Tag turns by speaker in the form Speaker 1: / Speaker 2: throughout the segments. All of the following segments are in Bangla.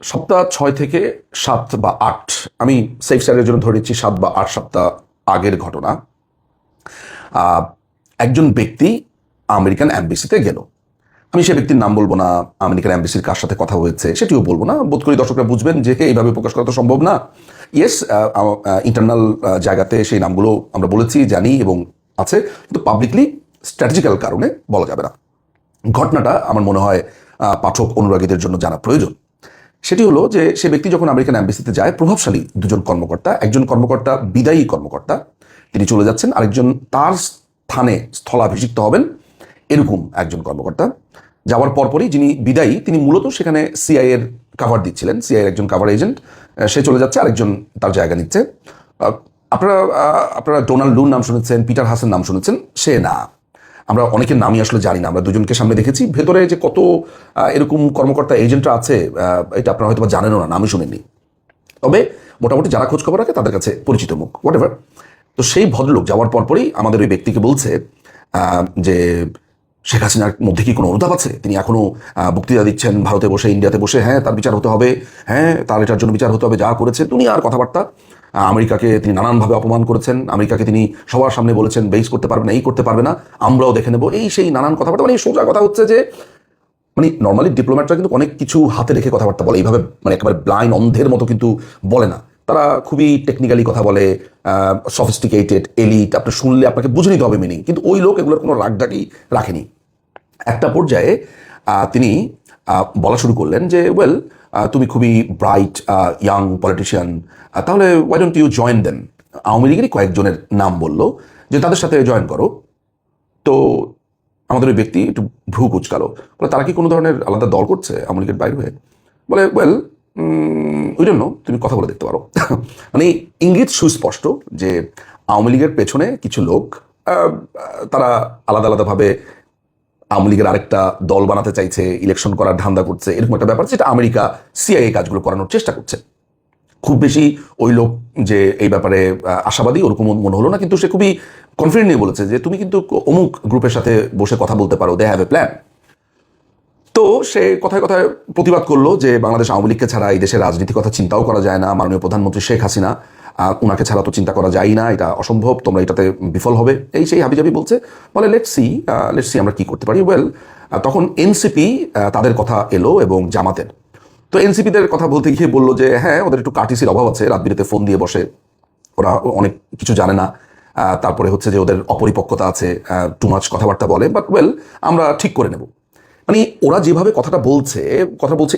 Speaker 1: সপ্তাহ 6 থেকে 7 বা 8, আমি সেফ সাইডের জন্য ধরে নিচ্ছি 7 বা 8 সপ্তাহ আগের ঘটনা। আহ, একজন ব্যক্তি আমেরিকান অ্যাম্বাসিতে গেল। আমি সে ব্যক্তির নাম বলবো না, আমেরিকান অ্যাম্বাসির কার সাথে কথা হয়েছে সেটিও বলবো না। বোধ করি দর্শকরা বুঝবেন যে এইভাবে প্রকাশ করা তো সম্ভব না। ইয়েস, ইন্টারনাল জায়গাতে সেই নামগুলো আমরা বলেছি, জানি এবং আছে, কিন্তু পাবলিকলি স্ট্র্যাটেজিক্যাল কারণে বলা যাবে না। ঘটনাটা আমার মনে হয় পাঠক অনুরাগীদের জন্য জানা প্রয়োজন। সেটি হলো যে সে ব্যক্তি যখন আমেরিকান অ্যাম্বাসিতে যায়, প্রভাবশালী দুজন কর্মকর্তা, একজন কর্মকর্তা বিদায়ী কর্মকর্তা, তিনি চলে যাচ্ছেন, আরেকজন তার স্থানে স্থলাভিষিক্ত হবেন এরকম একজন কর্মকর্তা। যাওয়ার পরপরই যিনি বিদায়ী তিনি মূলত সেখানে সিআইএ এর কাভার দিচ্ছিলেন, সিআইএ একজন কাভার এজেন্ট, সে চলে যাচ্ছে, আরেকজন তার জায়গা নিচ্ছে। আপনারা আপনারা ডোনাল্ড লুর নাম শুনেছেন, পিটার হাসেন নাম শুনেছেন, সে না। আমরা অনেকের নামই আসলে জানি না, আমরা দুজনকে সামনে দেখেছি। ভেতরে যে কত এরকম কর্মকর্তা এজেন্টরা আছে এটা আপনারা হয়তো জানেনও না, নামই শুনেননি। তবে মোটামুটি যারা খোঁজ খবর রাখে তাদের কাছে পরিচিত মুখ, হোয়াট এভার। তো সেই ভদ্রলোক যাওয়ার পরপরই আমাদের ওই ব্যক্তিকে বলছে যে শেখ হাসিনার মধ্যে কি কোনো অনুতাপ আছে? তিনি এখনো বক্তৃতা দিচ্ছেন ভারতে বসে, ইন্ডিয়াতে বসে, হ্যাঁ তার বিচার হতে হবে, হ্যাঁ তার এটার জন্য বিচার হতে হবে, যা করেছে দুনিয়ার কথাবার্তা। আমেরিকাকে তিনি নানানভাবে অপমান করেছেন, আমেরিকাকে তিনি সবার সামনে বলেছেন বেইস করতে পারবে না, এই করতে পারবে না, আমরাও দেখে নেবো, এই সেই নানান কথাবার্তা। মানে সোজা কথা হচ্ছে যে মানে নর্মালি ডিপ্লোম্যাটরা কিন্তু অনেক কিছু হাতে রেখে কথাবার্তা বলে, এইভাবে মানে একেবারে ব্লাইন্ড অন্ধের মতো কিন্তু বলে না। তারা খুবই টেকনিক্যালি কথা বলে, সফিস্টিকেটেড, এলিট, আপনি শুনলে আপনাকে বুঝে নিতে হবে মিনিং। কিন্তু ওই লোক এগুলোর কোনো রাগডাকি রাখেনি। একটা পর্যায়ে তিনি বলা শুরু করলেন যে ওয়েল, তুমি খুবই ব্রাইট ইয়াং পলিটিশিয়ান, তাহলে ওয়াই ডোন্ট ইউ জয়েন দেন। আওয়ামী লীগেরই কয়েকজনের নাম বললো যে তাদের সাথে জয়েন করো। তো আমাদের ওই ব্যক্তি একটু ভ্রু কুচকালো, বলে তারা কি কোনো ধরনের আলাদা দল করছে আওয়ামী লীগের বাইরে হয়ে? বলে ওয়েল, ওই জন্য তুমি কথা বলে দেখতে পারো। মানে ইঙ্গিত সুস্পষ্ট যে আওয়ামী লীগের পেছনে কিছু লোক তারা আলাদা আলাদাভাবে আওয়ামী লীগের আরেকটা দল বানাতে চাইছে, ইলেকশন করার ধান্দা করছে, এরকম একটা ব্যাপার, যেটা আমেরিকা সিআইএ কাজগুলো করানোর চেষ্টা করছে। খুব বেশি ওই লোক যে এই ব্যাপারে আশাবাদী ওরকম মনে হলো না, কিন্তু সে খুবই কনফিডেন্ট নিয়ে বলেছে যে তুমি কিন্তু অমুক গ্রুপের সাথে বসে কথা বলতে পারো, দে হ্যাভ এ প্ল্যান। তো সে কথায় কথায় প্রতিবাদ করলো যে বাংলাদেশ আওয়ামী লীগকে ছাড়া এই দেশের রাজনীতির কথা চিন্তাও করা যায় না, মাননীয় প্রধানমন্ত্রী শেখ হাসিনা ওনাকে ছাড়া তো চিন্তা করা যায় না, এটা অসম্ভব, তোমরা এটাতে বিফল হবে, এই সেই হাবিজাবি বলছে। বলে লেটস সি আমরা কি করতে পারি। ওয়েল, তখন এনসিপি তাদের কথা এলো এবং জামাতের। তো এনসিপিদের কথা বলতে গিয়ে বললো যে হ্যাঁ ওদের একটু কার্টিসির অভাব আছে, রাত বিরেতে ফোন দিয়ে বসে, ওরা অনেক কিছু জানে না, তারপরে হচ্ছে যে ওদের অপরিপক্কতা আছে, টু মাচ কথাবার্তা বলে, বাট ওয়েল আমরা ঠিক করে নেব। মানে ওরা যেভাবে কথা বলছে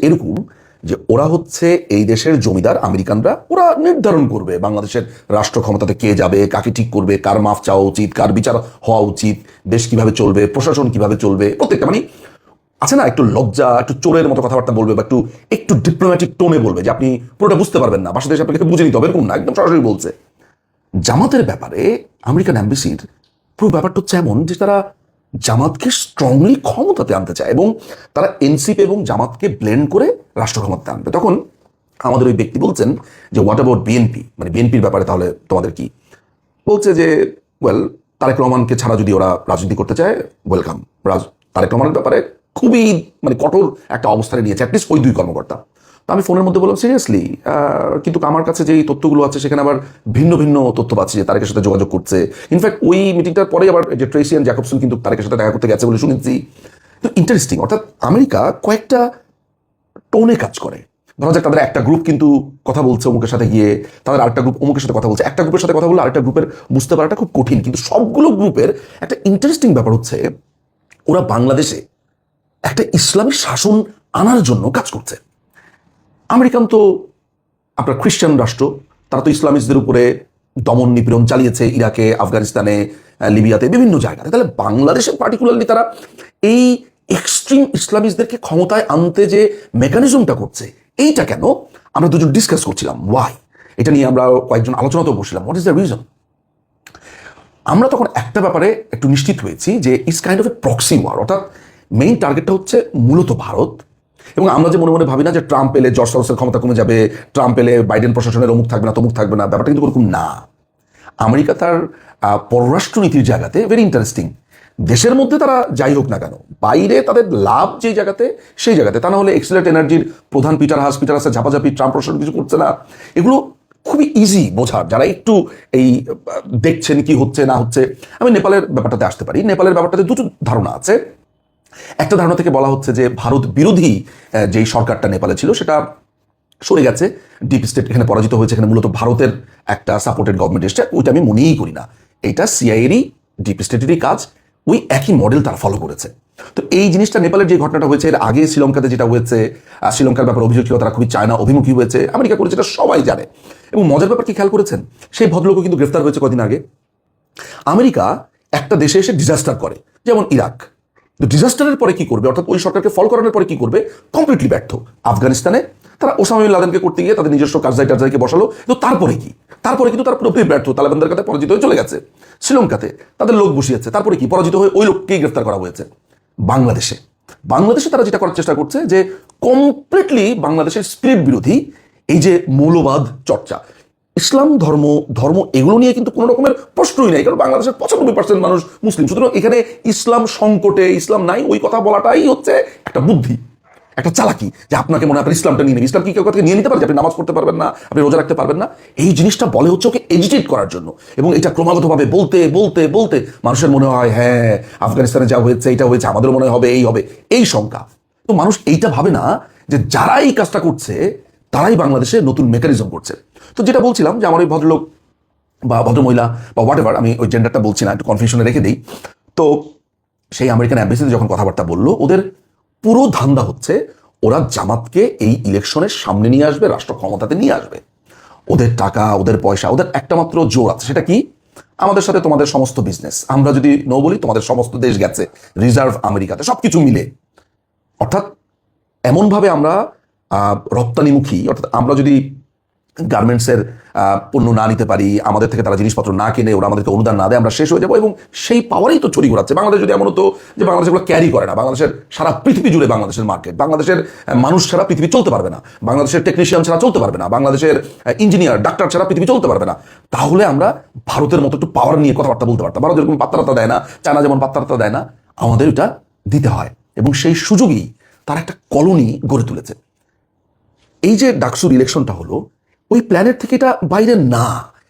Speaker 1: এরকম যে ওরা হচ্ছে এই দেশের জমিদার আমেরিকানরা, ওরা নির্ধারণ করবে বাংলাদেশের রাষ্ট্র ক্ষমতাতে কে যাবে, কাকে ঠিক করবে, কার মাফ চাওয়া উচিত, কার বিচার হওয়া উচিত, দেশ কিভাবে চলবে, প্রশাসন কিভাবে চলবে, প্রত্যেকটা মানে আছে না একটু লজ্জা, একটু চোরের মতো কথাবার্তা বলবে, বা একটু ডিপ্লোম্যাটিক টোনে বলবে যে আপনি পুরোটা বুঝতে পারবেন না, বাসাতে এসে আপনাকে বুঝে নিতে হবে, এরকম না, একদম সরাসরি বলছে। জামাতের ব্যাপারে আমেরিকান অ্যাম্বাসির পুরো ব্যাপারটা হচ্ছে এমন যে তারা জামাতকে স্ট্রংলি ক্ষমতাতে আনতে চায় এবং তারা এনসিপি এবং জামাতকে ব্লেন্ড করে রাষ্ট্র ক্ষমতাতে আনবে। তখন আমাদের ওই ব্যক্তি বলছেন যে হোয়াট অ্যাবাউট বিএনপি, মানে বিএনপির ব্যাপারে তাহলে তোমাদের কি? বলছে যে ওয়েল, তারেক রহমানকে ছাড়া যদি ওরা রাজনীতি করতে চায় ওয়েলকাম। তারেক রহমানের ব্যাপারে খুবই মানে কঠোর একটা অবস্থানে নিয়েছে অ্যাটলিস্ট ওই দুই কর্মকর্তা। তো আমি ফোনের মধ্যে বললাম সিরিয়াসলি, কিন্তু আমার কাছে যেই তথ্যগুলো আছে সেখানে আবার ভিন্ন ভিন্ন তথ্য পাচ্ছি যে তারেকের সাথে যোগাযোগ করছে। ইনফ্যাক্ট ওই মিটিংটার পরে আবার যে ট্রেসি অ্যান্ড জ্যাকবসন কিন্তু তারেকের সাথে দেখা করতে গেছে বলে শুনেছি। তো ইন্টারেস্টিং, অর্থাৎ আমেরিকা কয়েকটা টোনে কাজ করে। ধরা যাক তাদের একটা গ্রুপ কিন্তু কথা বলছে অমুকের সাথে গিয়ে, তাদের আরেকটা গ্রুপ অমুকের সাথে কথা বলছে, একটা গ্রুপের সাথে কথা বললে আরেকটা গ্রুপের বুঝতে পারাটা খুব কঠিন। কিন্তু সবগুলো গ্রুপের একটা ইন্টারেস্টিং ব্যাপার হচ্ছে ওরা বাংলাদেশে একটা ইসলামী শাসন আনার জন্য কাজ করছে। আমেরিকান তো আপনার খ্রিস্টান রাষ্ট্র, তারা তো ইসলামিস্টদের উপরে দমন নিপীড়ন চালিয়েছে ইরাকে, আফগানিস্তানে, লিবিয়াতে, বিভিন্ন জায়গাতে। তাহলে বাংলাদেশে পার্টিকুলারলি তারা এই এক্সট্রিম ইসলামিস্টদেরকে ক্ষমতায় আনতে যে মেকানিজমটা করছে, এইটা কেন আমরা দুজন ডিসকাস করছিলাম, ওয়াই, এটা নিয়ে আমরা কয়েকজন আলোচনাতেও বসছিলাম, হোয়াট ইজ দ্য রিজন। আমরা তখন একটা ব্যাপারে একটু নিশ্চিত হয়েছি যে it's kind of a proxy war, অর্থাৎ মেইন টার্গেটটা হচ্ছে মূলত ভারত। এবং আমরা যে মনে মনে ভাবি না যে ট্রাম্প এলে জর্জ সরোসের ক্ষমতা কমে যাবে, ট্রাম্প এলে বাইডেন প্রশাসনের অমুক থাকবে না তমুক থাকবে না, ব্যাপারটা কিন্তু ওরকম না। আমেরিকা তার পররাষ্ট্রনীতির জায়গাতে ভেরি ইন্টারেস্টিং, দেশের মধ্যে তারা যাই হোক না কেন, বাইরে তাদের লাভ যেই জায়গাতে সেই জায়গাতে, তা না হলে এক্সিলেট এনার্জির প্রধান পিটার হাসের ঝাপাঝাপি, ট্রাম্প প্রশাসন কিছু করছে না, এগুলো খুবই ইজি বোঝার, যারা একটু এই দেখছেন কি হচ্ছে না হচ্ছে। আমি নেপালের ব্যাপারটাতে আসতে পারি। নেপালের ব্যাপারটাতে দুটো ধারণা আছে। একটা ধারণা থেকে বলা হচ্ছে যে ভারত বিরোধী যেই সরকারটা নেপালে ছিল সেটা সরে গেছে, ডিপ স্টেট এখানে পরাজিত হয়েছে, এখানে মূলত ভারতের একটা সাপোর্টেড গভর্নমেন্ট এসছে। ওইটা আমি মনেই করি না, এইটা সিআইএরই ডিপ স্টেটেরই কাজ, ওই একই মডেল তারা ফলো করেছে। তো এই জিনিসটা নেপালের যে ঘটনাটা হয়েছে, এর আগে শ্রীলঙ্কাতে যেটা হয়েছে, শ্রীলঙ্কার ব্যাপারে অভিযোগ ছিল তারা খুবই চায়না অভিমুখী হয়েছে, আমেরিকা করেছে, এটা সবাই জানে। এবং মজার ব্যাপার কি খেয়াল করেছেন, সেই ভদ্রলোকও কিন্তু গ্রেফতার হয়েছে কদিন আগে। আমেরিকা একটা দেশে এসে ডিজাস্টার করে, যেমন ইরাক, ডিজাস্টারের পরে কি করবে, অর্থাৎ ওই সরকারকে ফল করানোর পরে কি করবে, কমপ্লিটলি ব্যর্থ। আফগানিস্তানে তারা ওসামা বিন লাদেনকে করতে গিয়ে তাদের নিজস্ব কারজাইকে বসালো, তো তারপরে কি, তারপরে কিন্তু তারা পুরোপুরি ব্যর্থ, তালেবানদের কাছে পরাজিত হয়ে চলে গেছে। শ্রীলঙ্কাতে তাদের লোক বসিয়েছে, তারপরে কি, পরাজিত হয়ে ওই লোককেই গ্রেফতার করা হয়েছে। বাংলাদেশে তারা যেটা করার চেষ্টা করছে যে কমপ্লিটলি বাংলাদেশের স্পিরিট বিরোধী এই যে মৌলবাদ চর্চা, ইসলাম ধর্ম এগুলো নিয়ে কিন্তু কোনো রকমের প্রশ্নই নাই, কারণ বাংলাদেশের 95% মানুষ মুসলিম। সুতরাং এখানে ইসলাম সংকটে, ইসলাম নাই, ওই কথা বলাটাই হচ্ছে একটা বুদ্ধি, একটা চালাকি, যে আপনাকে মনে হয় আপনার ইসলামটা নিয়ে নেবে। ইসলাম কি কেউ থেকে নিয়ে নিতে পারে? আপনি নামাজ পড়তে পারবেন না, আপনি রোজা রাখতে পারবেন না, এই জিনিসটা বলে হচ্ছে ওকে এজিটেট করার জন্য। এবং এটা ক্রমাগতভাবে বলতে বলতে বলতে মানুষের মনে হয় হ্যাঁ আফগানিস্তানে যা হয়েছে এটা হয়েছে, আমাদের মনে হবে এই হবে, এই শঙ্কা। তো মানুষ এইটা ভাবে না যে যারা এই কাজটা করছে তারাই বাংলাদেশে নতুন মেকানিজম করছে। তো যেটা বলছিলাম যে আমার ওই ভদ্রলোক বা ভদ্রমহিলা বা হোয়াট এভার, আমি ওই জেন্ডারটা বলছি না, একটু কনফিউশনে রেখে দিই। তো সেই আমেরিকান অ্যাম্বাসিতে যখন কথাবার্তা বললো, ওদের পুরো ধান্দা হচ্ছে ওরা জামাতকে এই ইলেকশনের সামনে নিয়ে আসবে, রাষ্ট্র ক্ষমতাতে নিয়ে আসবে। ওদের টাকা, ওদের পয়সা, ওদের একটা মাত্র জোর আছে, সেটা কি, আমাদের সাথে তোমাদের সমস্ত বিজনেস, আমরা যদি নো বলি তোমাদের সমস্ত দেশ গেছে রিজার্ভ আমেরিকাতে, সবকিছু মিলে। অর্থাৎ এমনভাবে আমরা রপ্তানিমুখী, অর্থাৎ আমরা যদি গার্মেন্টসের পণ্য না নিতে পারি, আমাদের থেকে তারা জিনিসপত্র না কিনে, ওরা আমাদেরকে অনুদান না দেয়, আমরা শেষ হয়ে যাবো। এবং সেই পাওয়ারেই তো ছড়ি ঘোরাচ্ছে বাংলাদেশ। যদি এমন হতো যে বাংলাদেশ এগুলো ক্যারি করে না, বাংলাদেশের সারা পৃথিবী জুড়ে বাংলাদেশের মার্কেট, বাংলাদেশের মানুষ ছাড়া পৃথিবী চলতে পারবে না, বাংলাদেশের টেকনিশিয়ান ছাড়া চলতে পারবে না, বাংলাদেশের ইঞ্জিনিয়ার ডাক্তার ছাড়া পৃথিবী চলতে পারবে না, তাহলে আমরা ভারতের মতো একটু পাওয়ার নিয়ে কথাবার্তা বলতে পারতাম। ভারত যেরকম পাত্তারাত্তা দেয় না, চায়না যেমন পাত্তারাত্তা দেয় না, আমাদের এটা দিতে হয়। এবং সেই সুযোগই তার একটা কলোনি গড়ে তুলেছে। এই যে ডাকসুর ইলেকশনটা হলো, ওই প্ল্যানের থেকে এটা বাইরে না।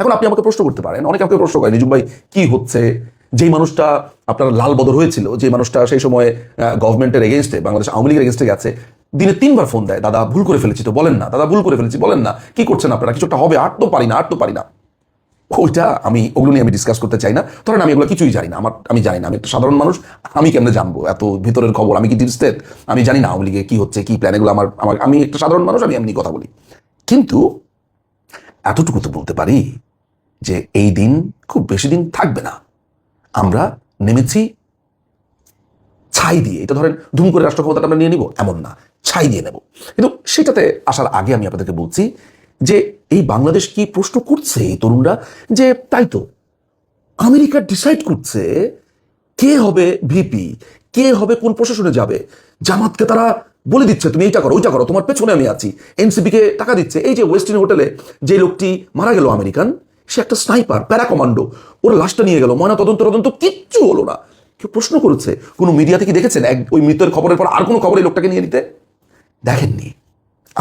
Speaker 1: এখন আপনি আমাকে প্রশ্ন করতে পারেন, অনেকে আমাকে প্রশ্ন করেন, নিজুম ভাই কি হচ্ছে, যেই মানুষটা আপনার লাল বদর হয়েছিল, যে মানুষটা সেই সময় গভর্নমেন্টের এগেনস্টে, বাংলাদেশ আওয়ামী লীগের এগেনস্টে গেছে, দিনে 3বার ফোন দেয়, দাদা ভুল করে ফেলেছি তো বলেন না, দাদা ভুল করে ফেলেছি বলেন না, কি করছেন আপনারা, কিছু একটা হবে, আর তো পারি না। ওইটা ওগুলো নিয়ে আমি ডিসকাস করতে চাই না। ধরেন আমি এগুলো কিছুই জানি না, আমি জানি না, আমি একটা সাধারণ মানুষ, আমি কেমনে জানবো এত ভিতরের খবর, আমি কি ডিপ স্টেট, আমি জানি না আওয়ামী লীগে কি হচ্ছে, কি প্ল্যান, এগুলো আমি একটা সাধারণ মানুষ, আমি এমনি কথা বলি। কিন্তু এতটুকু তো বলতে পারি যে এই দিন খুব বেশি দিন থাকবে না। আমরা নেমেছি ছাই দিয়ে, এটা ধরেন ধুম করে রাষ্ট্র ক্ষমতাটা আমরা নিয়ে নিব এমন না, ছাই দিয়ে নেব। কিন্তু সেটাতে আসার আগে আমি আপনাদেরকে বলছি যে এই বাংলাদেশ কি প্রশ্ন করছে এই তরুণরা, যে তাই তো আমেরিকা ডিসাইড করছে কে হবে ভিপি, কে হবে কোন প্রশাসনে যাবে। জামাতকে তারা বলে দিচ্ছে তুমি এইটা করো ওইটা করো, তোমার পেছনে আমি আছি। এনসিপিকে টাকা দিচ্ছে। এই যে ওয়েস্টিন হোটেলে যে লোকটি মারা গেল আমেরিকান, সে একটা স্নাইপার, প্যারা কমান্ডো, ওরা লাশটা নিয়ে গেল, ময়না তদন্ত কিচ্ছু হলো না। কেউ প্রশ্ন করেছে, কোনো মিডিয়াতে কি দেখেছেন ওই মৃতের খবরের পর আর কোনো খবর এই লোকটাকে নিয়ে নিতে? দেখেননি,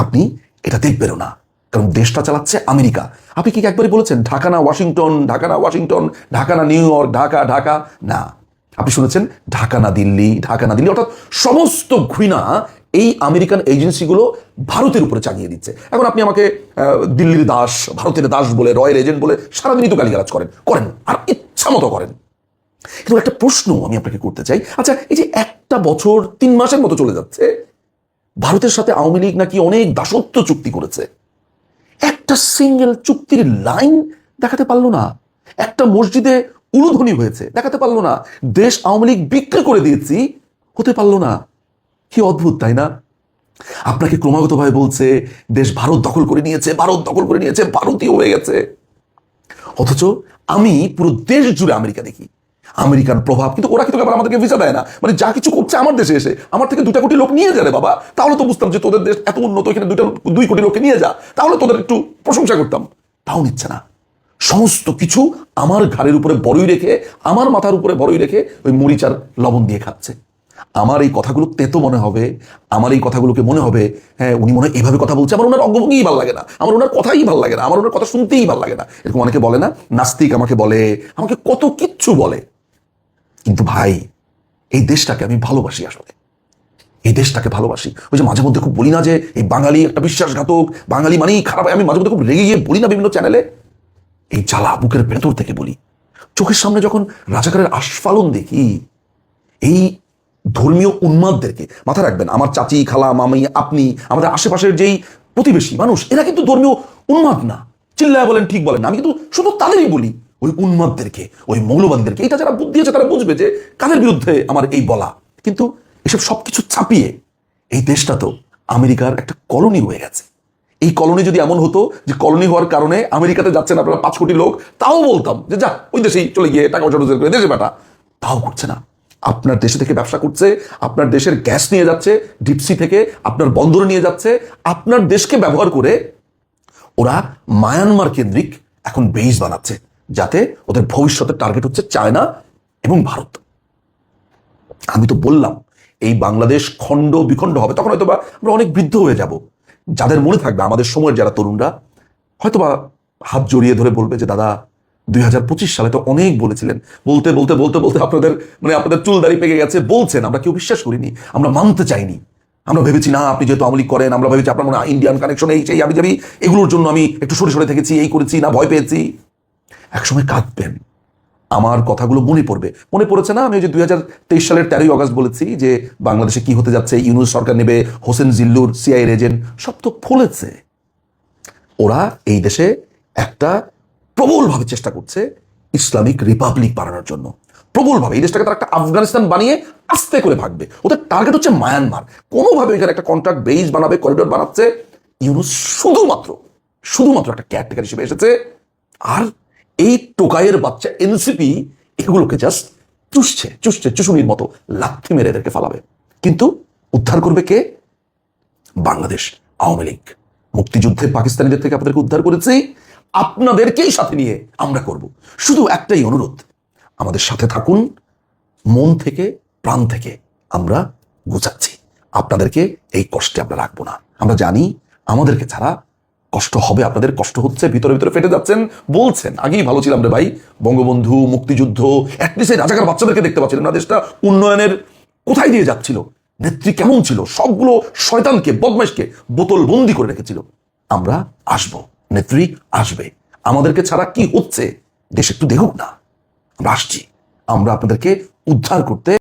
Speaker 1: আপনি এটা দেখবেনও না, কারণ দেশটা চালাচ্ছে আমেরিকা। আপনি কি একবারই বলেছেন ঢাকা না ওয়াশিংটন, ঢাকা না ওয়াশিংটন, ঢাকা না নিউ ইয়র্ক, ঢাকা না, আপনি শুনেছেন ঢাকা না দিল্লি, অর্থাৎ সমস্ত ঘৃণা এই আমেরিকান এজেন্সিগুলো ভারতের উপরে চালিয়ে দিচ্ছে। এখন আপনি আমাকে দিল্লির দাস, ভারতের দাস বলে, রয়ের এজেন্ট বলে সারাদিনই তো গালিগালাজ করেন আর ইচ্ছা মতো করেন। কিন্তু একটা প্রশ্ন আমি আপনাকে করতে চাই, আচ্ছা এই যে 1 বছর 3 মাসের মতো চলে যাচ্ছে, ভারতের সাথে আওয়ামী লীগ নাকি অনেক দাসত্ব চুক্তি করেছে, একটা সিঙ্গেল চুক্তির লাইন দেখাতে পারলো না। একটা মসজিদে উলুধ্বনি হয়েছে দেখাতে পারলো না। দেশ আওয়ামী লীগ বিক্রি করে দিয়েছি হতে পারলো না। কি অদ্ভুত, তাই না? আপনাকে ক্রমাগতভাবে বলছে দেশ ভারত দখল করে নিয়েছে, ভারতীয় হয়ে গেছে। অথচ আমি পুরো দেশ জুড়ে আমেরিকা দেখি, আমেরিকান প্রভাব। কিন্তু ওরা কিন্তু আবার আমাদেরকে ভিসা দেয় না, মানে যা কিছু করছে আমার দেশে এসে আমার থেকে 2 কোটি লোক নিয়ে যাবে বাবা, তাহলে তো বুঝতাম যে তোদের দেশ এত উন্নত, এখানে 2 কোটি লোককে নিয়ে যা, তাহলে তোদের একটু প্রশংসা করতাম। তাও নিচ্ছে না। সমস্ত কিছু আমার ঘাড়ের উপরে বড়ই রেখে, আমার মাথার উপরে বড়ই রেখে ওই মরিচার লবণ দিয়ে খাচ্ছে। আমার এই কথাগুলো তেতো মনে হবে, আমার এই কথাগুলোকে মনে হবে হ্যাঁ উনি মনে হয় এইভাবে কথা বলছে, আমার ওনার অঙ্গভঙ্গিই ভালো লাগে না, আমার ওনার কথাই ভালো লাগে না, আমার ওনার কথা শুনতেই ভালো লাগে না। এরকম অনেকে বলে না, নাস্তিক আমাকে বলে, আমাকে কত কিচ্ছু বলে। কিন্তু ভাই এই দেশটাকে আমি ভালোবাসি, আসলে এই দেশটাকে ভালোবাসি। ওই যে মাঝে মধ্যে খুব বলি না যে এই বাঙালি একটা বিশ্বাসঘাতক, বাঙালি মানেই খারাপ, আমি মাঝে মধ্যে খুব রেগে গিয়ে বলি না বিভিন্ন চ্যানেলে, এই জ্বালা বুকের ভেতর থেকে বলি। চোখের সামনে যখন রাজাকারের আস্ফালন দেখি, এই ধর্মীয় উন্মাদদেরকে, মাথা রাখবেন আমার চাচি, খালা, মামি, আপনি, আমাদের আশেপাশের যেই প্রতিবেশী মানুষ, এরা কিন্তু ধর্মীয় উন্মাদ না, চিল্লায় বলেন ঠিক বলেন না, আমি কিন্তু শুধু তাদেরই বলি, ওই উন্মাদদেরকে, ওই মৌলবাদীদেরকে। এটা যারা বুদ্ধি আছে তারা বুঝবে যে কাদের বিরুদ্ধে আমার এই বলা। কিন্তু এসব সবকিছু ছাপিয়ে এই দেশটা তো আমেরিকার একটা কলোনি হয়ে গেছে। এই কলোনি যদি এমন হতো যে কলোনি হওয়ার কারণে আমেরিকাতে যাচ্ছেন আপনারা 5 কোটি লোক, তাও বলতাম যে যা ওই দেশেই চলে গিয়ে টাকা পয়সা রোজগার করে দেশে বেটা। তাও করছে না, আপনার দেশে থেকে ব্যবসা করছে, আপনার দেশের গ্যাস নিয়ে যাচ্ছে ডিপসি থেকে, আপনার বন্দরে নিয়ে যাচ্ছে, আপনার দেশকে ব্যবহার করে ওরা মায়ানমার কেন্দ্রিক এখন বেইস বানাচ্ছে, যাতে ওদের ভবিষ্যতের টার্গেট হচ্ছে চায়না এবং ভারত। আমি তো বললাম এই বাংলাদেশ খণ্ড বিখণ্ড হবে, তখন হয়তোবা আমরা অনেক বৃদ্ধ হয়ে যাব। যাদের মনে থাকবে, আমাদের সময়ের যারা তরুণরা হয়তোবা হাত জড়িয়ে ধরে বলবে যে দাদা 2025 সালে তো অনেক বলেছিলেন, বলতে বলতে বলতে বলতে আপনাদের আপনাদের চুল দাড়ি পেকে গেছে, বলছেন, আমরা কেউ বিশ্বাস করিনি, আমরা মানতে চাইনি, আমরা ভেবেছি না আপনি যেহেতু আমলি করেন, আমরা ভেবেছি আপনার মনে ইন্ডিয়ান কানেকশন, এই সেই আবি যাবি, এগুলোর জন্য আমি একটু সরে সরে থেকেছি, এই করেছি না, ভয় পেয়েছি। একসময় কাঁদবেন, আমার কথাগুলো মনে পড়বে। মনে পড়েছে না, আমি ওই যে 2023 সালের 13ই আগস্ট বলেছি যে বাংলাদেশে কি হতে যাচ্ছে, ইউনূস সরকার নেবে, হোসেন জিল্লুর সিআইএর এজেন্ট, সব তো ফলেছে। ওরা এই দেশে একটা প্রবলভাবে চেষ্টা করছে ইসলামিক রিপাবলিক বানানোর জন্য, প্রবলভাবে এই দেশটাকে তারা একটা আফগানিস্তান বানিয়ে আস্তে করে ভাগবে। ওদের টার্গেট হচ্ছে মায়ানমার। কোনোভাবে এখানে একটা কন্ট্রাক্ট বেইস বানাবে, করিডোর বানাচ্ছে। ইউনূস শুধুমাত্র একটা কেয়ারটেকার হিসেবে এসেছে, আর এই টোকাইয়ের বাচ্চা এনসিপি এগুলোকে জাস্ট চুষুনির মতো লাথি মেরে এদেরকে ফালাবে। কিন্তু উদ্ধার করবে কে? বাংলাদেশ আওয়ামী লীগ। মুক্তিযুদ্ধে পাকিস্তানিদের থেকে আপনাদেরকে উদ্ধার করেছি, আপনাদেরকেই সাথে নিয়ে আমরা করব। শুধু একটাই অনুরোধ, আমাদের সাথে থাকুন, মন থেকে প্রাণ থেকে আমরা গোছাচ্ছি, আপনাদেরকে এই কষ্টে আমরা রাখবো না। আমরা জানি আমাদেরকে ছাড়া কষ্ট হবে, আপনাদের কষ্ট হচ্ছে, ভিতরে ভিতরে ফেটে যাচ্ছেন, বলছেন আগেই ভালো ছিলাম রে ভাই, বঙ্গবন্ধু, মুক্তিযুদ্ধ, অ্যাটলিস্ট এই রাজাকার বাচ্চাদেরকে দেখতে পাচ্ছিলেন না, দেশটা উন্নয়নের কোথায় দিয়ে যাচ্ছিল, নেত্রী কেমন ছিল, সবগুলো শয়তানকে, বদমাইশকে বোতল বন্দি করে রেখেছিল। আমরা আসবো, নেত্রী আসবে, আমাদেরকে ছাড়া কি হচ্ছে দেশ একটু দেখুক না, আমরা আসছি, আমরা আপনাদেরকে উদ্ধার করতে